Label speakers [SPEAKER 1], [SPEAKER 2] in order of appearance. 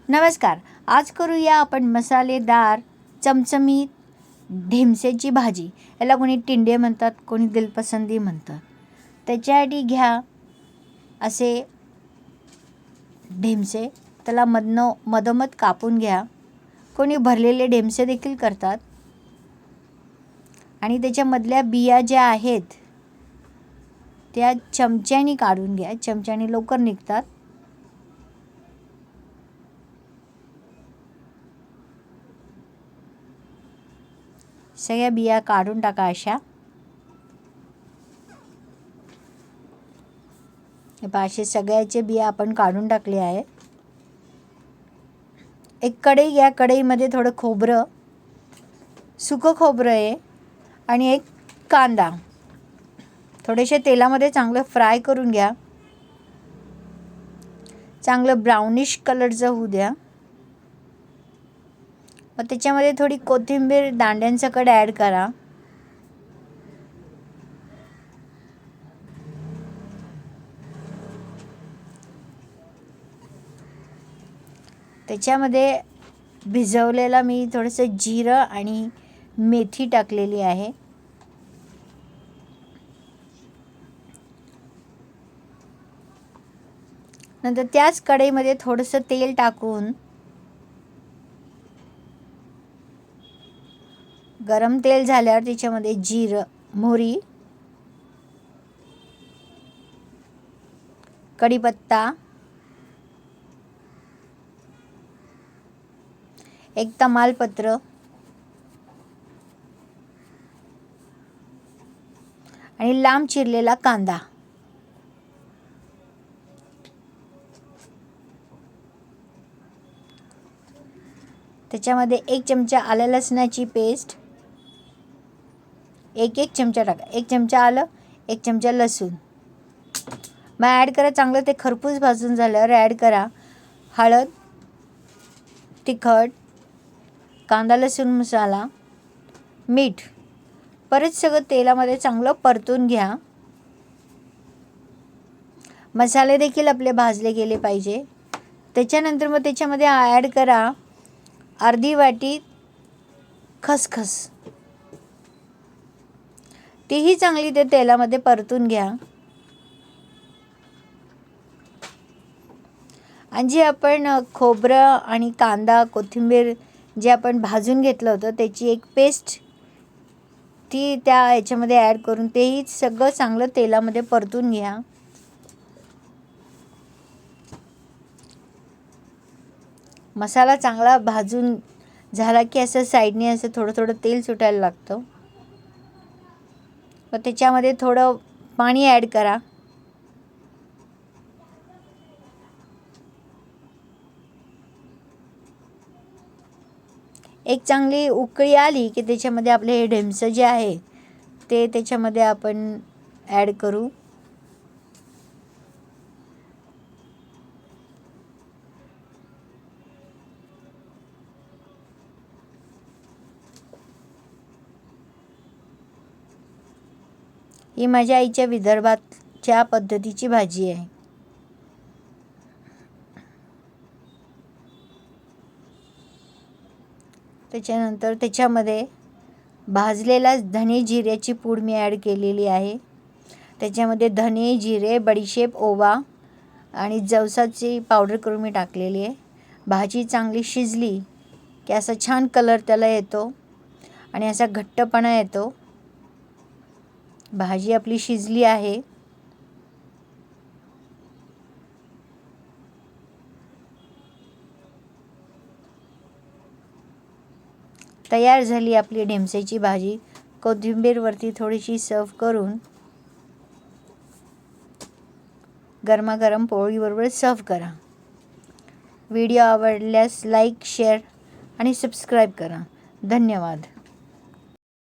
[SPEAKER 1] नमस्कार. आज करूया आपण मसालेदार चमचमीत ढेमसेची भाजी. याला कोणी टिंडे म्हणतात, कोणी दिलपसंदी म्हणतात. त्याच्यासाठी घ्या असे ढेमसे, त्याला मधोमध कापून घ्या. कोणी भरलेले ढेमसे देखील करतात आणि त्याच्यामधल्या बिया ज्या आहेत त्या चमच्याने काढून घ्या. चमच्याने लवकर निघतात. सगळ्या बिया काढून टाका. अशा असे सगळ्याचे बिया आपण काढून टाकले आहे. एक कढई घ्या. कढईमध्ये थोडं खोबरं, सुकं खोबरं आहे आणि एक कांदा थोडेसे तेलामध्ये चांगलं फ्राय करून घ्या. चांगलं ब्राउनिश कलरचं होऊ द्या. मग त्याच्यामध्ये थोडी कोथिंबीर दांड्यांसकट ॲड करा. त्याच्यामध्ये भिजवलेला मी थोडंसं जिरं आणि मेथी टाकलेली आहे. नंतर त्याच कढईमध्ये थोडंसं तेल टाकून गरम तेल झाल्यावर त्याच्यामध्ये जिरं, मोहरी, कढीपत्ता, एक तमालपत्र आणि लांब चिरलेला कांदा. त्याच्यामध्ये 1 चमचा आलं लसणाची पेस्ट, एक चमचा टाका. 1 चमचा आलं, 1 चमचा लसूण. मग ॲड करा. चांगलं ते खरपूस भाजून झाल्यावर ॲड करा हळद, तिखट, कांदा लसूण मसाला, मीठ. परत सगळं तेलामध्ये चांगलं परतून घ्या. मसाले देखील आपले भाजले गेले पाहिजे. त्याच्यानंतर मग त्याच्यामध्ये ॲड करा अर्धी वाटी खसखस. तीही चांगली ते तेलामध्ये परतून घ्या. आणि जे आपण खोबरं आणि कांदा, कोथिंबीर जे आपण भाजून घेतलं होतं त्याची एक पेस्ट ती त्या याच्यामध्ये ॲड करून तेही सगळं चांगलं तेलामध्ये परतून घ्या. मसाला चांगला भाजून झाला की असं साईडने असं थोडं थोडं तेल सुटायला लागतं. मग त्याच्यामध्ये थोडं पाणी ॲड करा. एक चांगली उकळी आली की त्याच्यामध्ये आपले हे ढेमसं जे आहे ते त्याच्यामध्ये आपण ॲड करू. ही माझ्या आईच्या विदर्भाच्या पद्धतीची भाजी आहे. त्याच्यानंतर त्याच्यामध्ये भाजलेला धने जिऱ्याची पूड मी ॲड केलेली आहे. त्याच्यामध्ये धने, जिरे, बडीशेप, ओवा आणि जवसाची पावडर करून मी टाकलेली आहे. भाजी चांगली शिजली की असा छान कलर त्याला येतो आणि असा घट्टपणा येतो. भाजी आपली शिजली आहे. तयार झाली आपली ढेमसेची भाजी. कोथिंबीरवरती थोडीशी सर्व करून गरमागरम पोळीबरोबर सर्व करा. व्हिडिओ आवडल्यास लाईक, शेअर आणि सबस्क्राईब करा. धन्यवाद.